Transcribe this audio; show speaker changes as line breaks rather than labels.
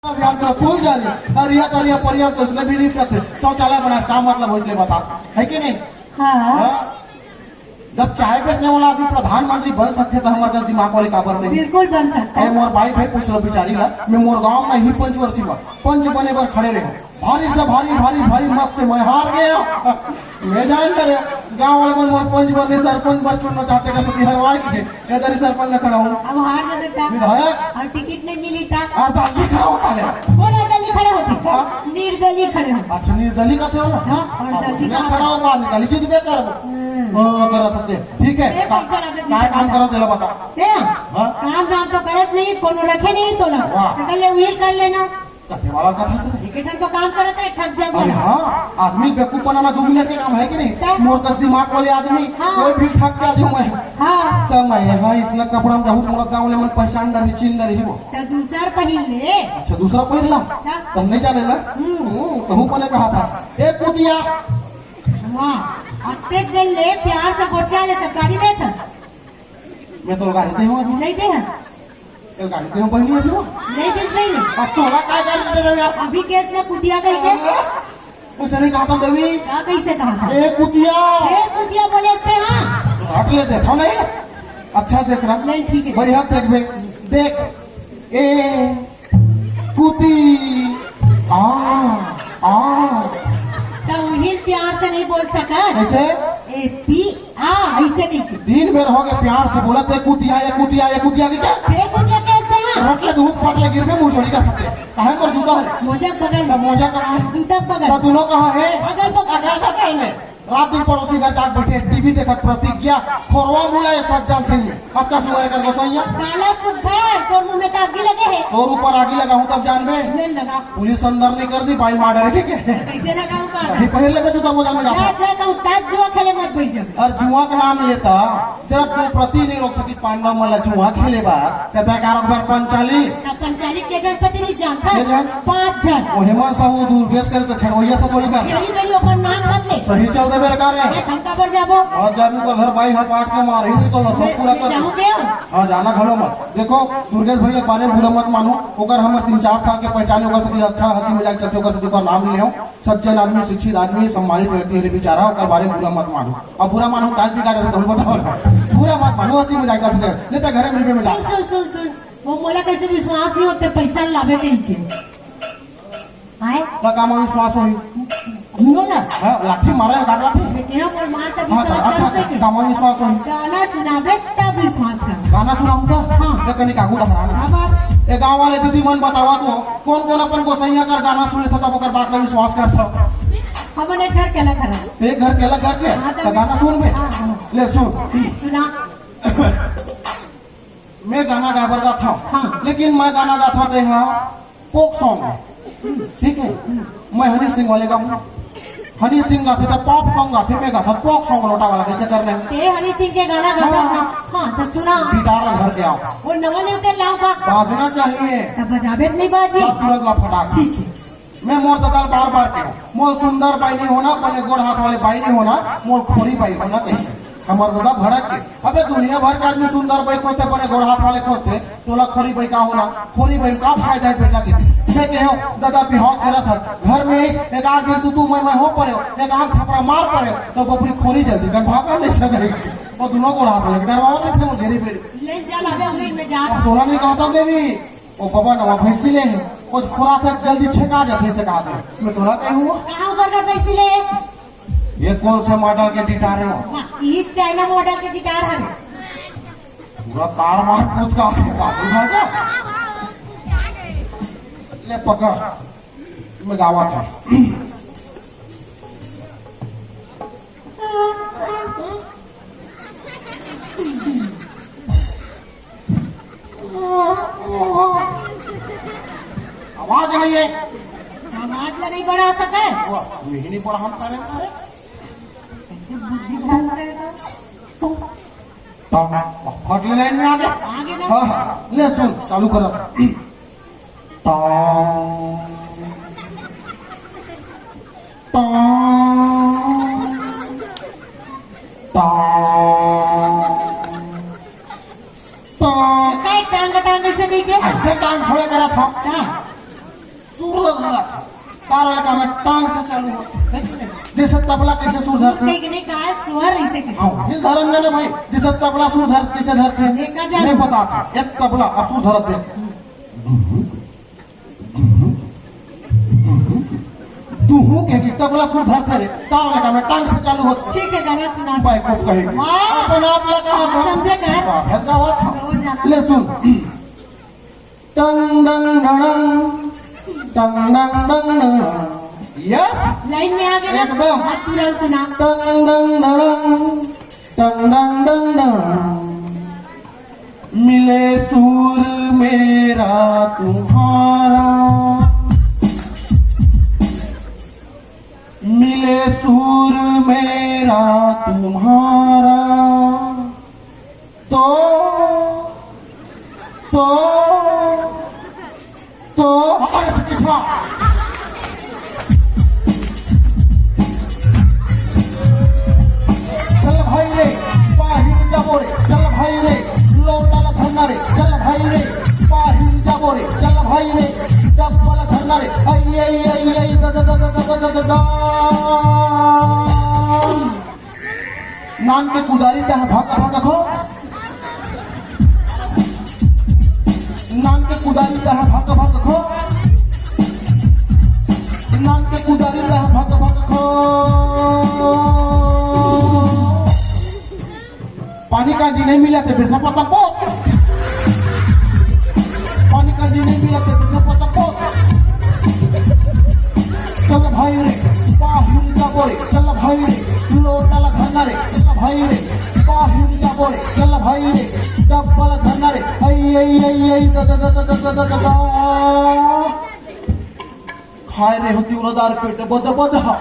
अभियान में फूल जाने अरिया तरिया परिया तो इसने भी नहीं करते शौचालय बना का मतलब हो बता है कि नहीं।
हाँ।
जब चाय बेचने वाला आदमी प्रधानमंत्री बन सकते तो हमारे दिमाग वाले काबर नहीं
बिल्कुल बन सकता है।
मोर भाई भाई पूछ लो बिचारी ला मैं मोर गाँव में ही पंचवर्षी में पंच बने पर खड़े रहे भारी से भारी भारी भारी मस्त से मैं हार गया। मैं जान करे गाँव वाले मन मोर पंच बने सरपंच पर चुनना चाहते का सती हरवाई की इधर ही सरपंच में खड़ा हूँ
अब हार जाते था
विधायक
और टिकट नहीं मिली था
और बाकी खड़ा हो साले
वो निर्दलीय खड़े होते निर्दलीय खड़े हो।
अच्छा निर्दलीय का थे हो ना
हाँ, और दलीय का
खड़ा हो बाद निकाली जीत बे कर करत थे ठीक है काय काम करो तेला बता
काम दाम तो करत नहीं कोनो रखे नहीं तो ना तो कल वही कर लेना
कथे वाला कथा से
टिकट तो काम करत है ठग जाओ।
अरे हाँ आदमी बेवकूफ बनाना 2 मिनट के काम है कि नहीं मोर कस दिमाग वाले आदमी कोई भी ठग के आ जाऊं मैं
हाँ
तो मैं हाँ इसने कपड़ा में जाऊं मोर गांव में पहचान दर चिन्ह दर ही वो
तो दूसरा पहन ले।
अच्छा दूसरा पहन ला तुम नहीं जाने ना कहूं पहले कहा था ए कुतिया
वाह अस्ते दिन ले प्यार से गोटिया ले सब गाड़ी दे था
मैं तो गाड़ी दे हूं अभी
नहीं दे
गाड़ी दे हूं पहली अभी वो
नहीं दे नहीं
अब तोला काय गाड़ी दे रहे यार
अभी केस ने कुतिया कही के
उसे नहीं कहा था देवी
क्या कैसे कहा था
ए कुतिया
बोले थे हाँ
रख ले देखो नहीं अच्छा देख रहा
नहीं ठीक है
बढ़िया देख देख ए कुती
तो वही प्यार से नहीं बोल सका
ऐसे
ऐसे नहीं
दिन भर हो गए प्यार से बोला थे कुतिया की क्या
फिर कुतिया कहते हैं
रख ले धूप पट ले गिर में मुंह छोड़ी का खाते कहे पर जूता है
मोजा बगल
मोजा कहाँ है
जूता बगल
दोनों कहाँ है
अगल बगल
में रात दिन पड़ोसी का जाग बैठे टीवी देखत प्रतिज्ञा खोरवा मुला ये सज्जन सिंह में अब का सुबह कर गोसैया
काला सुबह तो मुंह में तो आगे लगे है
और ऊपर आगे लगा हूँ तब जान में
नहीं लगा
पुलिस अंदर नहीं कर दी भाई मार रहे ठीक है
कैसे लगाऊं का
पहले लगे जूता मोजा में जाता
जा का उस्ताद जुआ खेले मत बैठ जाओ
और जुआ का नाम लेता जब जो प्रति नहीं रोक सकी पांडव मला जुआ खेले बात कहता है कारोबार
पंचाली के जनपति नहीं जानता 5 जन
वो हेमंत साहू दूर बेच कर तो छड़ोइया सब वही कर
मेरी मेरी ओकर नाम मत ले
सही चल दे बेकार है
ठंडा पर जाबो
और जाबू का घर भाई हाथ पाट के मार ही नहीं तो सब पूरा कर
जाऊं के
हाँ जाना घलो मत देखो दुर्गेश भैया बारे बुरा मत मानो ओकर हमर 3-4 साल के पहचाने ओकर से अच्छा हंसी मजाक चलते ओकर से नाम ले सज्जन आदमी शिक्षित आदमी सम्मानित व्यक्ति है बेचारा ओकर बारे में बुरा मत मानो अब बुरा मानो काज दिखा रहे तो बताओ बुरा मत मानो हंसी मजाक करते लेते घरे में डाल
सुन वो मोला कैसे विश्वास नहीं होते पैसा लावे के आए
तो काम विश्वास होई
सुनो ना
लाठी मारे काट लाठी
क्या पर मार तब
हाँ
विश्वास
अच्छा
करते
काम विश्वास होई
गाना सुनावे तब विश्वास कर
गाना सुनाऊंगा हाँ कनी कागू लहराना ए गांव वाले दीदी मन बतावा तो कौन कौन अपन गोसैया कर गाना सुने था तब ओकर बात में विश्वास करता
हमने घर केला करा
एक घर केला करके तो गाना सुन में ले सुन
सुना
मैं गाना गाबर का था लेकिन मैं गाना गाता थे हाँ फोक सॉन्ग ठीक है मैं हनी सिंह वाले गाऊं हनी सिंह गाते थे पॉप सॉन्ग गाते मैं गाता फोक सॉन्ग लोटा वाला कैसे करने
ते हनी सिंह के गाना गाता हाँ तो सुना
गिटार घर के आओ
वो नवा नहीं उतर लाऊं का
बाजना चाहिए
तब बजावे नहीं बाजी
तुरंत ला फटाक मैं मोर ददाल बार के मोर सुंदर बाई नहीं होना अपने गोड़ हाथ वाले बाई नहीं होना मोर खोरी बाई होना कैसे हमार दादा भड़क के अबे दुनिया भर के आदमी सुंदर बाई खोते अपने गोड़ हाथ वाले खोते तोला खोरी बाई का होना खोरी बाई का फायदा है बेटा के देखे हो दादा बिहाव करा था घर में एक आग गिर तू मैं हो पड़े एक आग थपड़ा मार पड़े तो बपरी खोरी जल्दी कर भाग नहीं सके वो दोनों गोड़ हाथ वाले डरवाओ नहीं थे घेरी बेरी
ले चल अबे उन्हीं में जा
तोला नहीं कहता देवी ओ बाबा नवा भैंसी ले कुछ खुरा तक जल्दी छेका जाते से कहा दे मैं थोड़ा कहीं हुआ
कहाँ कर पैसे ले
ये कौन से मॉडल के गिटार है
ये चाइना मॉडल के गिटार है
पूरा तार मार पूछ का उठा जा ले पकड़ मैं गावा था आवाज नहीं है
आवाज ला नहीं बढ़ा सके
यही नहीं पढ़ा हम करे फट ले लाइन में आगे हाँ ले सुन चालू करो
टांग टांग से नहीं के
ऐसे टांग थोड़े करा था तार लगा में टांग से चालू हो जैसे तबला कैसे सुर धरते
कहीं नहीं कहा स्वर ऐसे कैसे
हाँ हिल धरन जाने भाई जैसे तबला सुर धर कैसे धरते
देखा जाने।
नहीं पता था एक तबला अब सुर धरते तू हूँ के कि तबला सुर धरते रे तार लगा में टांग से चालू होते
ठीक है गाना सुना
भाई को कहेगी
हाँ।
अपन आप लगा था
समझे क्या
बाप गावा था
वो जाना
ले सुन टंग डंग डंग टंग डंग डंग यस
लाइन में आ गए ना
एकदम।
अब पूरा सुना
टंग डंग डंग टंग डंग डंग डंग मिले सुर मेरा तुम्हारा मिले सुर मेरा तुम्हारा तो हमारे से पिछवा चल भाई रे बाहिर जाबो रे चल भाई रे लोटाला धरना रे चल भाई रे बाहिर जाबो रे चल भाई रे डब्बाला धरना रे आई आई आई आई दा दा दा दा दा दा दा नान के कुदारी ता भागा भागा खो नान के कुदारी ता भागा भागा खो नान के कुदारी ता भागा भागा खो पानी का जी नहीं मिला तो बिजना पता पोत पानी का जी नहीं मिला तो बिजना पता पोत चल भाई रे बाहिर जाबो रे चल भाई रे लोटाला धरना रे चल भाई रे बाहिर जाबो रे चल भाई रे डब्बाला धरना रे आई आई आई आई दा दा दा दा दा दा दा खाए रे होती उड़दार पेट बज बज हा